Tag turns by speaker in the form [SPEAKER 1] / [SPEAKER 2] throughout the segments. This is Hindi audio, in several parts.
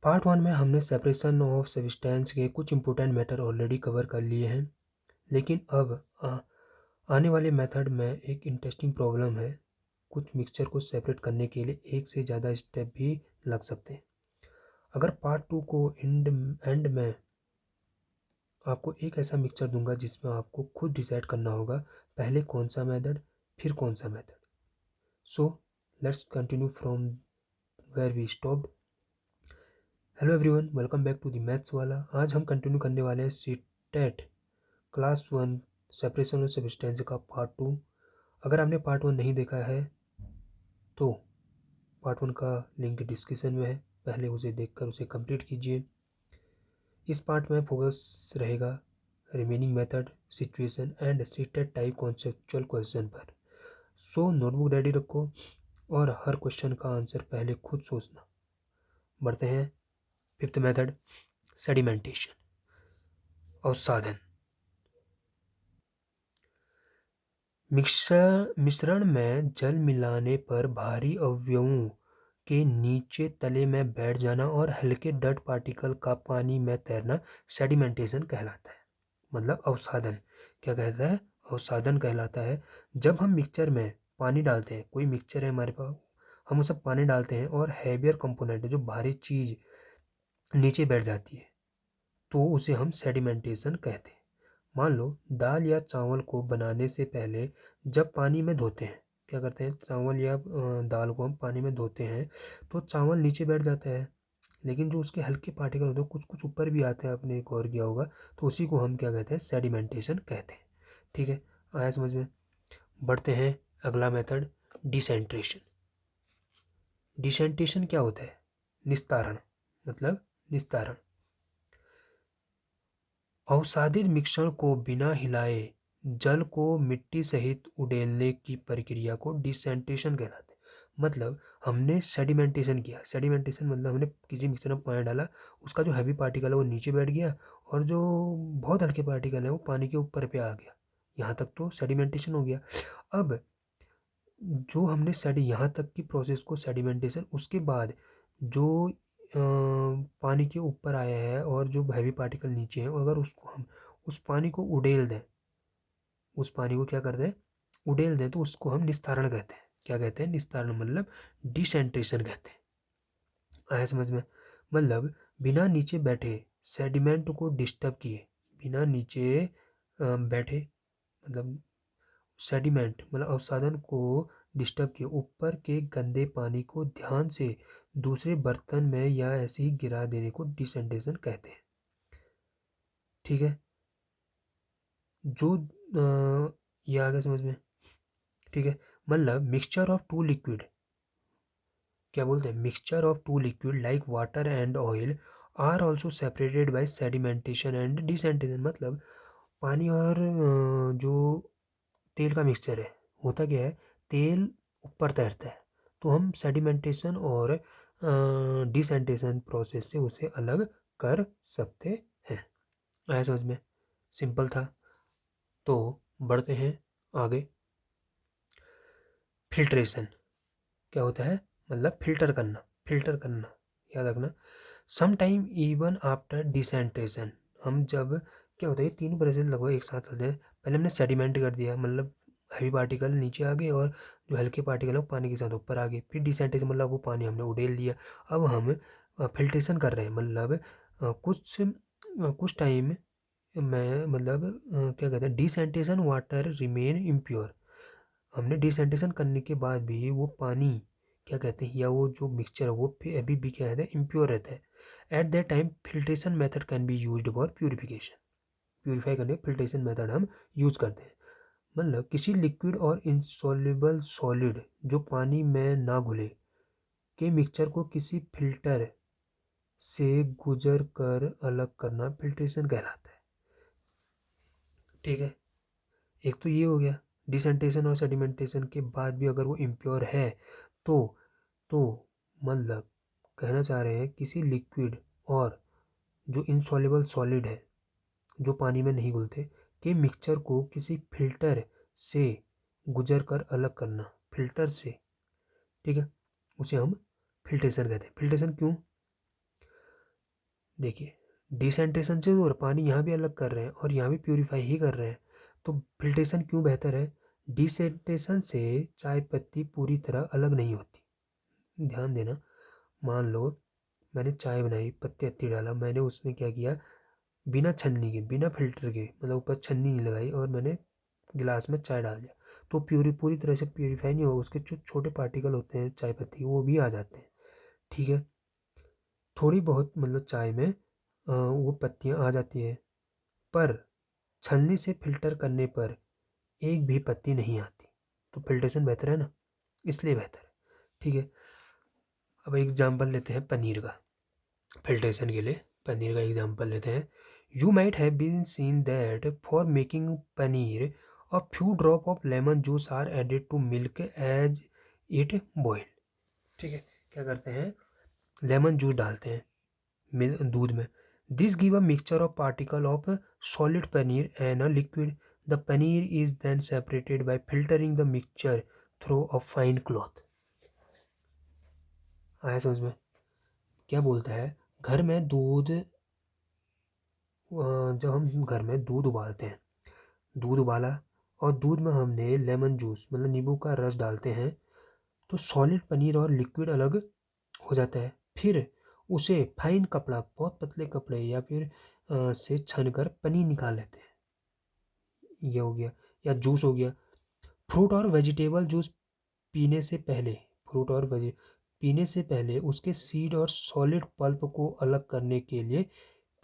[SPEAKER 1] पार्ट वन में हमने सेपरेशन ऑफ सब्सटेंस के कुछ इंपॉर्टेंट मैटर ऑलरेडी कवर कर लिए हैं, लेकिन अब आने वाले मेथड में एक इंटरेस्टिंग प्रॉब्लम है। कुछ मिक्सचर को सेपरेट करने के लिए एक से ज़्यादा स्टेप भी लग सकते हैं। अगर पार्ट टू को एंड में आपको एक ऐसा मिक्सचर दूंगा जिसमें आपको खुद डिसाइड करना होगा पहले कौन सा मेथड फिर कौन सा method. So let's continue from where we stopped. Hello everyone, welcome back to the maths वाला। आज हम कंटिन्यू करने वाले हैं CTET class one separation of substance का पार्ट टू। अगर आपने पार्ट वन नहीं देखा है तो पार्ट वन का लिंक डिस्क्रिप्शन में है, पहले उसे देखकर उसे कंप्लीट कीजिए। इस पार्ट में फोकस रहेगा remaining method, situation and CTET type conceptual question पर। सो नोटबुक रेडी रखो और हर क्वेश्चन का आंसर पहले खुद सोचना। बढ़ते हैं फिफ्थ मेथड, सेडिमेंटेशन, अवसादन। मिश्रण में जल मिलाने पर भारी अवयवों के नीचे तले में बैठ जाना और हल्के डर्ट पार्टिकल का पानी में तैरना सेडिमेंटेशन कहलाता है। मतलब अवसादन क्या कहता है? अवसादन कहलाता है। जब हम मिक्सचर में पानी डालते हैं, कोई मिक्सचर है हमारे पास, हम उसमें पानी डालते हैं और हैवियर कंपोनेंट जो भारी चीज़ नीचे बैठ जाती है तो उसे हम सेडिमेंटेशन कहते हैं। मान लो दाल या चावल को बनाने से पहले जब पानी में धोते हैं, क्या करते हैं, चावल या दाल को हम पानी में धोते हैं तो चावल नीचे बैठ जाता है, लेकिन जो उसके हल्के पार्टिकल होते हैं कुछ कुछ ऊपर भी आते हैं, आपने गौर किया होगा, तो उसी को हम क्या कहते हैं? सेडिमेंटेशन कहते हैं। ठीक है, आया समझ में? बढ़ते हैं अगला मेथड, डिसेंट्रेशन। डिसेंट्रेशन क्या होता है? निस्तारण, मतलब निस्तारण। अवसादित मिश्रण को बिना हिलाए जल को मिट्टी सहित उड़ेलने की प्रक्रिया को डिसेंट्रेशन कहलाते हैं। मतलब हमने सेडिमेंटेशन किया। सेडिमेंटेशन मतलब हमने किसी मिक्सचर में पानी डाला, उसका जो हैवी पार्टिकल है वो नीचे बैठ गया और जो बहुत हल्के पार्टिकल है वो पानी के ऊपर पे आ गया। यहाँ तक तो सेडिमेंटेशन हो गया। अब जो हमने यहाँ तक की प्रोसेस को सेडिमेंटेशन, उसके बाद जो पानी के ऊपर आया है और जो हैवी पार्टिकल नीचे है, अगर उसको हम उस पानी को उड़ेल दें, उस पानी को क्या करते हैं? उड़ेल दें, तो उसको हम निस्तारण कहते हैं। क्या कहते हैं? निस्तारण, मतलब डिसेंट्रेशन कहते हैं। आया समझ में? मतलब बिना नीचे बैठे सेडिमेंट को डिस्टर्ब किए, बिना नीचे बैठे, मतलब सेडिमेंट मतलब अवसादन को डिस्टर्ब किए ऊपर के गंदे पानी को ध्यान से दूसरे बर्तन में या ऐसे ही गिरा देने को डिसेंटेशन कहते हैं। ठीक है, जो ये आ गया समझ में? ठीक है, मतलब मिक्सचर ऑफ टू लिक्विड, क्या बोलते हैं? Mixture of two liquid like water and oil are also separated by sedimentation and decantation. मतलब पानी और जो तेल का मिक्सचर है, होता क्या है, तेल ऊपर तैरता है तो हम सेडिमेंटेशन और डिसेंटेशन प्रोसेस से उसे अलग कर सकते हैं। आया समझ में? सिंपल था। तो बढ़ते हैं आगे। फिल्ट्रेशन क्या होता है? मतलब फिल्टर करना, फिल्टर करना, याद रखना। सम टाइम इवन आफ्टर डिसेंट्रेशन, हम जब, क्या होता है, ये तीनों प्रोसेस लगभग एक साथ चलते हैं। पहले हमने सेडिमेंट कर दिया, मतलब हैवी पार्टिकल नीचे आ गए और जो हल्के पार्टिकल है वो पानी के साथ ऊपर आ गए। फिर डिसेंट्रेशन मतलब वो पानी हमने उड़ेल दिया। अब हम फिल्ट्रेशन कर रहे हैं, मतलब कुछ टाइम में, मतलब क्या कहते हैं, डिसेंट्रेशन वाटर रिमेन इम्प्योर। हमने डिसेंट्रेशन करने के बाद भी वो पानी, क्या कहते हैं, या वो जो मिक्सचर है वो फिर अभी भी क्या कहते हैं, इम्प्योर रहता है। At that time filtration method can be used for purification. Purify करने फिल्ट्रेशन मेथड हम यूज करते हैं। मतलब किसी लिक्विड और इंसॉल्युबल सॉलिड जो पानी में ना घुले के मिक्सचर को किसी फिल्टर से गुजर कर अलग करना फिल्ट्रेशन कहलाता है। ठीक है, एक तो ये हो गया। डिसेंटेशन और सेडिमेंटेशन के बाद भी अगर वो इम्प्योर है तो तो मतलब कहना चाह रहे हैं किसी लिक्विड और जो इनसॉल्युबल सॉलिड है जो पानी में नहीं घुलते के मिक्सचर को किसी फिल्टर से गुजर कर अलग करना, फिल्टर से, ठीक है, उसे हम फिल्ट्रेशन कहते हैं। फिल्ट्रेशन क्यों? देखिए, डिसेंटेशन से और पानी यहाँ भी अलग कर रहे हैं और यहाँ भी प्यूरीफाई ही कर रहे हैं, तो फिल्ट्रेशन क्यों बेहतर है? डिसेंटेशन से चाय पत्ती पूरी तरह अलग नहीं होती। ध्यान देना, मान लो मैंने चाय बनाई, पत्ती अत्ती डाला, मैंने उसमें क्या किया, बिना छन्नी के, बिना फिल्टर के, मतलब ऊपर छन्नी नहीं लगाई और मैंने गिलास में चाय डाल दिया, तो पूरी तरह से प्यूरीफाई नहीं होगा, उसके जो छोटे पार्टिकल होते हैं चाय पत्ती के, वो भी आ जाते हैं। ठीक है, थोड़ी बहुत मतलब चाय में वो पत्तियाँ आ जाती है, पर छलनी से फिल्टर करने पर एक भी पत्ती नहीं आती, तो फिल्ट्रेशन बेहतर है ना, इसलिए बेहतर है। ठीक है, अब एग्जाम्पल लेते हैं पनीर का, फिल्ट्रेशन के लिए पनीर का एग्जाम्पल लेते हैं। You might have been seen that for making paneer a few drop of lemon juice are added to milk as it boil. ठीक है, क्या करते हैं, लेमन जूस डालते हैं दूध में। This give a mixture of particle of solid paneer and a liquid. The paneer is then separated by filtering the mixture through a fine cloth. आया समझ में? क्या बोलता है, घर में दूध, जब हम घर में दूध उबालते हैं, दूध उबाला और दूध में हमने लेमन जूस मतलब नींबू का रस डालते हैं, तो सॉलिड पनीर और लिक्विड अलग हो जाता है। फिर उसे फाइन कपड़ा, बहुत पतले कपड़े या फिर से छन कर पनीर निकाल लेते हैं। ये हो गया, या जूस हो गया। फ्रूट और वेजिटेबल जूस पीने से पहले, फ्रूट और वेजी पीने से पहले उसके सीड और सॉलिड पल्प को अलग करने के लिए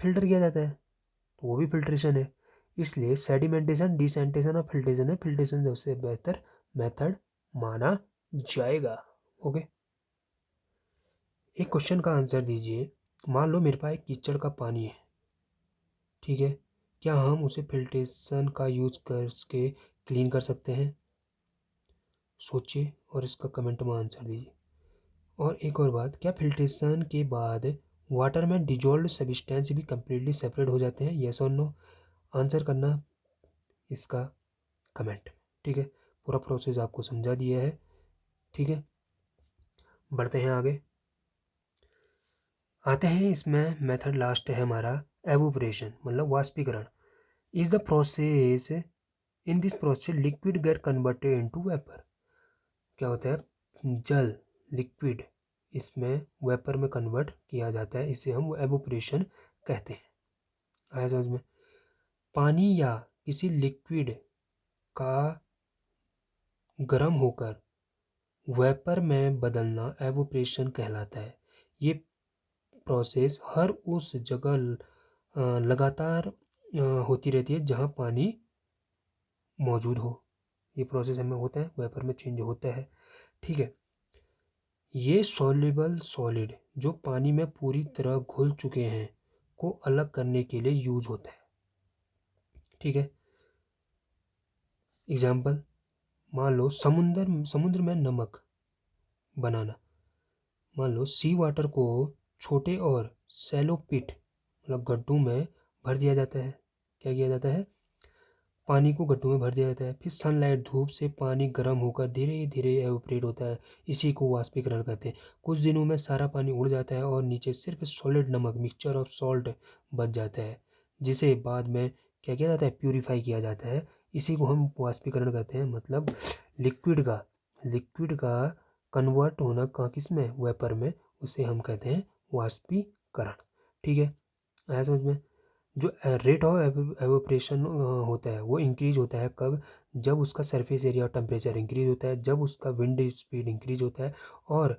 [SPEAKER 1] फिल्टर किया जाता है, तो वो भी फिल्ट्रेशन है। इसलिए सेडिमेंटेशन, डिसेंटेशन और फिल्ट्रेशन है, फिल्ट्रेशन सबसे बेहतर मेथड माना जाएगा। ओके, एक क्वेश्चन का आंसर दीजिए। मान लो मेरे पास एक कीचड़ का पानी है, ठीक है, क्या हम उसे फिल्ट्रेशन का यूज करके क्लीन कर सकते हैं? सोचिए और इसका कमेंट में आंसर दीजिए। और एक और बात, क्या फिल्ट्रेशन के बाद वाटर में डिजोल्व सब्सटेंस भी कम्प्लीटली सेपरेट हो जाते हैं? यस और नो आंसर करना इसका कमेंट। ठीक है, पूरा प्रोसेस आपको समझा दिया है। ठीक है, बढ़ते हैं आगे, आते हैं इसमें मेथड लास्ट है हमारा, एवोपरेशन मतलब वाष्पीकरण। Is the process, in this process liquid get converted into vapour. क्या होता है, जल, लिक्विड, इसमें वेपर में कन्वर्ट किया जाता है, इसे हम एवोपरेशन कहते हैं। आया समझ में? पानी या किसी लिक्विड का गर्म होकर वेपर में बदलना एवोपरेशन कहलाता है। ये प्रोसेस हर उस जगह लगातार होती रहती है जहाँ पानी मौजूद हो। ये प्रोसेस हमें होता है, वेपर में चेंज होता है। ठीक है, ये सॉल्युबल सॉलिड जो पानी में पूरी तरह घुल चुके हैं को अलग करने के लिए यूज होता है। ठीक है, एग्जाम्पल, मान लो समुद्र में नमक बनाना। मान लो सी वाटर को छोटे और सैलो पिट मतलब गड्ढों में भर दिया जाता है। क्या किया जाता है, पानी को गड्ढों में भर दिया जाता है, फिर सनलाइट, धूप से पानी गर्म होकर धीरे धीरे एवोपरेट होता है, इसी को वाष्पीकरण कहते हैं। कुछ दिनों में सारा पानी उड़ जाता है और नीचे सिर्फ सॉलिड नमक, मिक्सचर ऑफ सॉल्ट बच जाता है, जिसे बाद में क्या किया जाता है, प्यूरिफाई किया जाता है। इसी को हम वाष्पीकरण कहते हैं। मतलब लिक्विड का कन्वर्ट होना कहाँ, किस में, वेपर में, उसे हम कहते हैं वाष्पीकरण। ठीक है, आया समझ में? जो रेट ऑफ एवोपरेशन होता है वो इंक्रीज होता है कब, जब उसका सरफेस एरिया और टेम्परेचर इंक्रीज होता है, जब उसका विंड स्पीड इंक्रीज होता है, और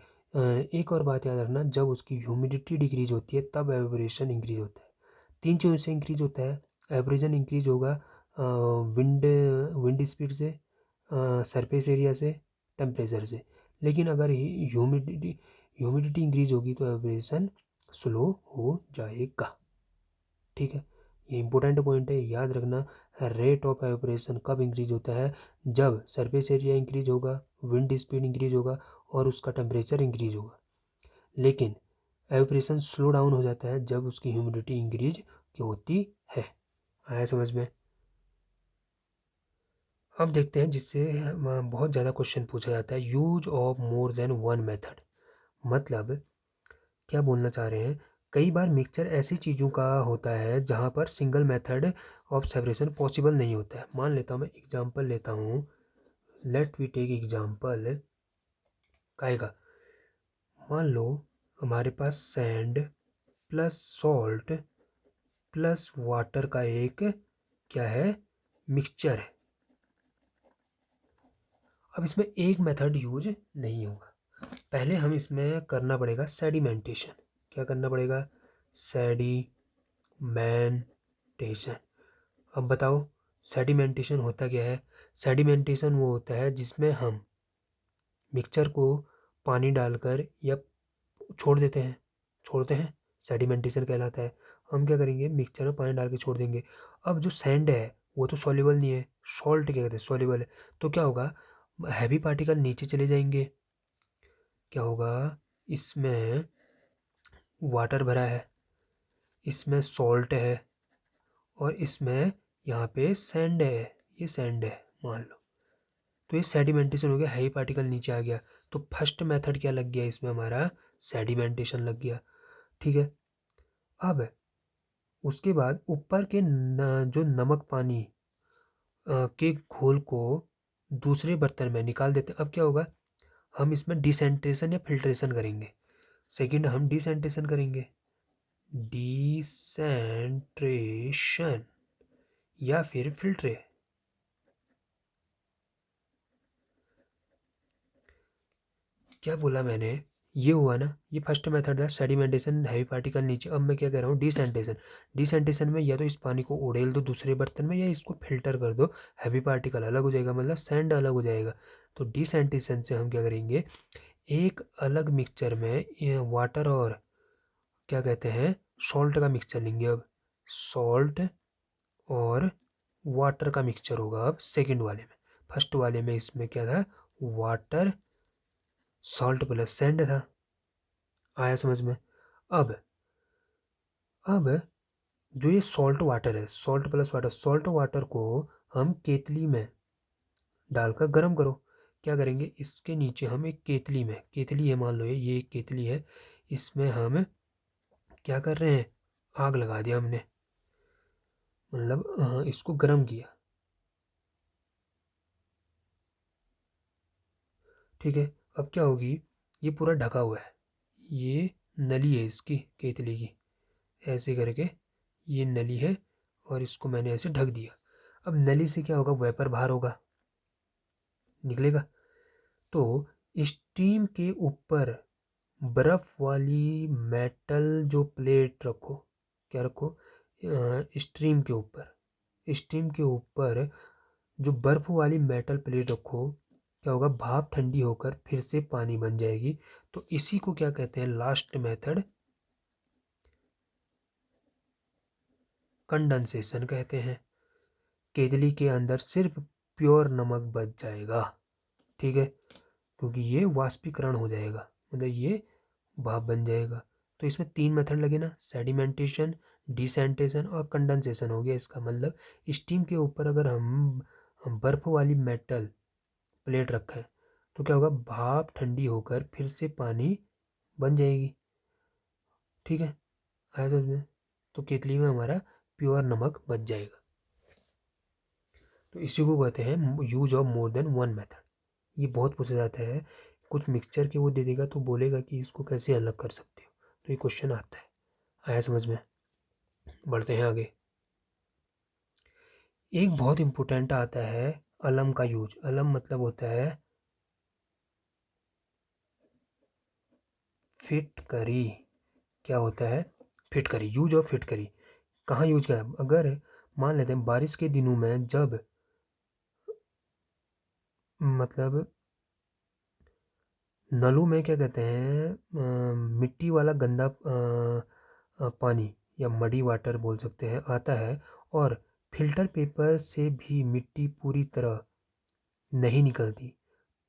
[SPEAKER 1] एक और बात याद रखना, जब उसकी ह्यूमिडिटी डिक्रीज होती है तब एवोपरेशन इंक्रीज होता है। तीन चीज़ों से इंक्रीज होता है। एवरेजन इंक्रीज होगा विंड विंड स्पीड से, सरफेस एरिया से, टेम्परेचर से। लेकिन अगर ह्यूमिडिटी ह्यूमिडिटी इंक्रीज होगी तो एवोपरेशन स्लो हो जाएगा। ठीक है, ये इंपॉर्टेंट पॉइंट है, याद रखना। रेट ऑफ एवोपरेशन कब इंक्रीज होता है, जब सरफेस एरिया इंक्रीज होगा, विंड स्पीड इंक्रीज होगा और उसका टेम्परेचर इंक्रीज होगा। लेकिन एवोपरेशन स्लो डाउन हो जाता है जब उसकी ह्यूमिडिटी इंक्रीज होती है। आया समझ में? अब देखते हैं, जिससे बहुत ज़्यादा क्वेश्चन पूछा जाता है, use of more than one method. मतलब क्या बोलना चाह रहे हैं, कई बार मिक्सचर ऐसी चीज़ों का होता है जहाँ पर single method of separation possible नहीं होता है। मान लेता हूँ, मैं एग्जांपल लेता हूँ, लेट वी टेक एग्जांपल काय का। मान लो हमारे पास sand plus salt plus water का एक क्या है, मिक्सचर है। अब इसमें एक मेथड यूज नहीं होगा, पहले हम इसमें करना पड़ेगा सेडिमेंटेशन। क्या करना पड़ेगा? सेडिमेंटेशन। अब बताओ सेडिमेंटेशन होता क्या है? सेडिमेंटेशन वो होता है जिसमें हम मिक्सचर को पानी डालकर या छोड़ते हैं, सेडिमेंटेशन कहलाता है। हम क्या करेंगे, मिक्सचर में पानी डाल के छोड़ देंगे। अब जो सैंड है वो तो सॉल्युबल नहीं है, सॉल्ट क्या कहते हैं, सॉल्युबल है। तो क्या होगा, हैवी पार्टिकल नीचे चले जाएंगे। क्या होगा, इसमें वाटर भरा है, इसमें सॉल्ट है, और इसमें यहाँ पे सैंड है, ये सैंड है मान लो। तो ये सेडिमेंटेशन हो गया, हैवी पार्टिकल नीचे आ गया। तो फर्स्ट मेथड क्या लग गया इसमें, हमारा सेडिमेंटेशन लग गया। ठीक है। अब उसके बाद ऊपर के जो नमक पानी के घोल को दूसरे बर्तन में निकाल देते हैं। अब क्या होगा, हम इसमें डिसेंट्रेशन या फिल्ट्रेशन करेंगे। सेकंड हम डिसेंट्रेशन करेंगे, डिसेंट्रेशन या फिर फिल्ट्रे। क्या बोला मैंने, ये हुआ ना, ये फर्स्ट मेथड था सेडिमेंटेशन, हैवी पार्टिकल नीचे। अब मैं क्या कह रहा हूँ, डिसेंटेशन। डिसेंटेशन में या तो इस पानी को उड़ेल दो दूसरे बर्तन में, या इसको फिल्टर कर दो, हैवी पार्टिकल अलग हो जाएगा, मतलब सैंड अलग हो जाएगा। तो डिसेंटेशन से हम क्या करेंगे, एक अलग मिक्सचर में वाटर और क्या कहते हैं, सॉल्ट का मिक्सचर लेंगे। अब सॉल्ट और वाटर का मिक्सचर होगा अब सेकेंड वाले में। फर्स्ट वाले में इसमें क्या था, वाटर सॉल्ट प्लस सैंड था। आया समझ में? अब अब जो ये सॉल्ट वाटर है, salt plus water, salt water को हम केतली में डालकर गर्म करो। क्या करेंगे, इसके नीचे हम एक केतली में, केतली है मान लो, ये एक केतली है, इसमें हम क्या कर रहे हैं, आग लगा दिया हमने, मतलब इसको गर्म किया। ठीक है। अब क्या होगी, ये पूरा ढका हुआ है, ये नली है इसकी, केतली की, ऐसे करके ये नली है, और इसको मैंने ऐसे ढक दिया। अब नली से क्या होगा, वेपर बाहर होगा, निकलेगा। तो स्टीम के ऊपर बर्फ वाली मेटल जो प्लेट रखो, क्या रखो, स्ट्रीम के ऊपर, स्टीम के ऊपर जो बर्फ वाली मेटल प्लेट रखो, क्या होगा, भाप ठंडी होकर फिर से पानी बन जाएगी। तो इसी को क्या कहते हैं, लास्ट मेथड कंडेंसेशन कहते हैं। केतली के अंदर सिर्फ प्योर नमक बच जाएगा। ठीक है, क्योंकि ये वाष्पीकरण हो जाएगा, मतलब ये भाप बन जाएगा। तो इसमें तीन मेथड लगे ना, सेडिमेंटेशन, डिसेंटेशन और कंडेंसेशन हो गया। इसका मतलब स्टीम के ऊपर अगर हम बर्फ वाली मेटल प्लेट रखें तो क्या होगा, भाप ठंडी होकर फिर से पानी बन जाएगी। ठीक है, आया समझ में? तो केतली में हमारा प्योर नमक बच जाएगा। तो इसी को कहते हैं use of more than one method. ये बहुत पूछा जाता है, कुछ मिक्सचर के वो दे देगा तो बोलेगा कि इसको कैसे अलग कर सकते हो, तो ये क्वेश्चन आता है। आया समझ में? बढ़ते हैं आगे। एक बहुत इम्पोर्टेंट आता है अलम का यूज। अलम मतलब होता है फिटकरी। क्या होता है, फिटकरी, यूज ऑफ फिटकरी। कहाँ यूज किया, अगर मान लेते हैं बारिश के दिनों में, जब मतलब नलों में क्या कहते हैं, मिट्टी वाला गंदा पानी या मडी वाटर बोल सकते हैं आता है, और फिल्टर पेपर से भी मिट्टी पूरी तरह नहीं निकलती,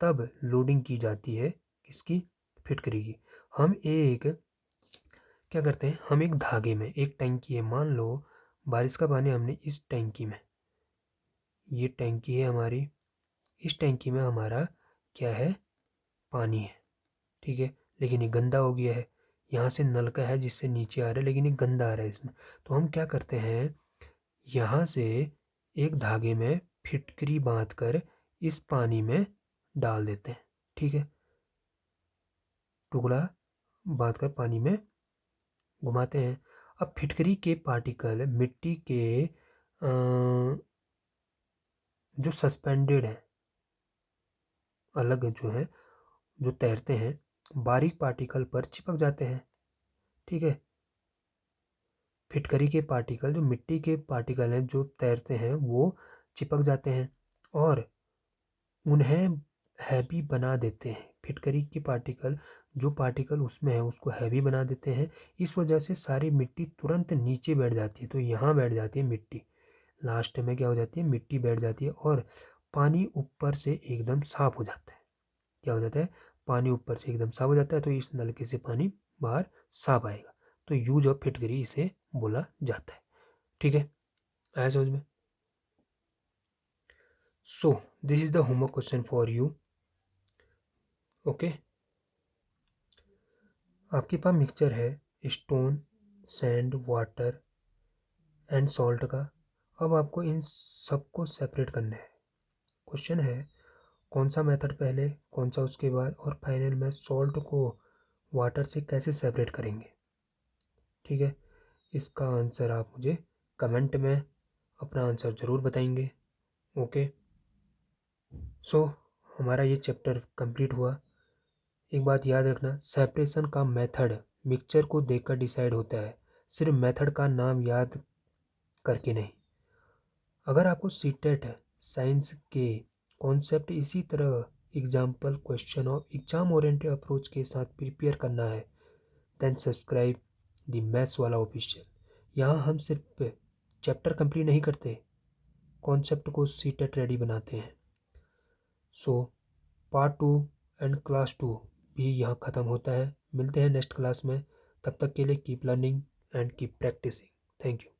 [SPEAKER 1] तब लोडिंग की जाती है किसकी, फिटकरी की। हम एक क्या करते हैं, हम एक धागे में, एक टैंकी है मान लो, बारिश का पानी हमने इस टैंकी में, ये टैंकी है हमारी, इस टैंकी में हमारा क्या है, पानी है। ठीक है, लेकिन ये गंदा हो गया है, यहाँ से नलका है जिससे नीचे आ रहा है, लेकिन ये गंदा आ रहा है इसमें। तो हम क्या करते हैं, यहाँ से एक धागे में फिटकरी बांध कर इस पानी में डाल देते हैं। ठीक है, टुकड़ा बांध कर पानी में घुमाते हैं। अब फिटकरी के पार्टिकल मिट्टी के जो सस्पेंडेड है, अलग जो है, जो तैरते हैं, बारीक पार्टिकल पर चिपक जाते हैं। ठीक है, फिटकरी के पार्टिकल, जो मिट्टी के पार्टिकल हैं जो तैरते हैं, वो चिपक जाते हैं और उन्हें हैवी बना देते हैं। फिटकरी के पार्टिकल, जो पार्टिकल उसमें है उसको हैवी बना देते हैं। इस वजह से सारी मिट्टी तुरंत नीचे बैठ जाती है। तो यहाँ बैठ जाती है मिट्टी, लास्ट में क्या हो जाती है, मिट्टी बैठ जाती है और पानी ऊपर से एकदम साफ हो जाता है। क्या हो जाता है, पानी ऊपर से एकदम साफ हो जाता है। तो इस नलके से पानी बाहर साफ आएगा। तो यूज ऑफ फिटकरी इसे बोला जाता है। ठीक है, आया समझ में? So this is the homework question for you. Okay, आपके पास मिक्सचर है stone, sand, water and salt का। अब आपको इन सबको सेपरेट करना है। क्वेश्चन है कौन सा मेथड पहले, कौन सा उसके बाद, और फाइनल में सॉल्ट को वाटर से कैसे सेपरेट करेंगे। ठीक है, इसका आंसर आप मुझे कमेंट में अपना आंसर ज़रूर बताएंगे। ओके, सो हमारा ये चैप्टर कंप्लीट हुआ। एक बात याद रखना, सेपरेशन का मेथड मिक्सचर को देखकर डिसाइड होता है, सिर्फ मेथड का नाम याद करके नहीं। अगर आपको सीटेट साइंस के कॉन्सेप्ट इसी तरह एग्जाम्पल, क्वेश्चन और एग्जाम ओरिएंटेड अप्रोच के साथ प्रिपेयर करना है, देन सब्सक्राइब द मैथ्स वाला ऑफिशियल। यहाँ हम सिर्फ चैप्टर कंप्लीट नहीं करते, कॉन्सेप्ट को सीटेट रेडी बनाते हैं। सो पार्ट 2 एंड क्लास 2 भी यहाँ ख़त्म होता है। मिलते हैं नेक्स्ट क्लास में, तब तक के लिए keep learning and keep practising. Thank you.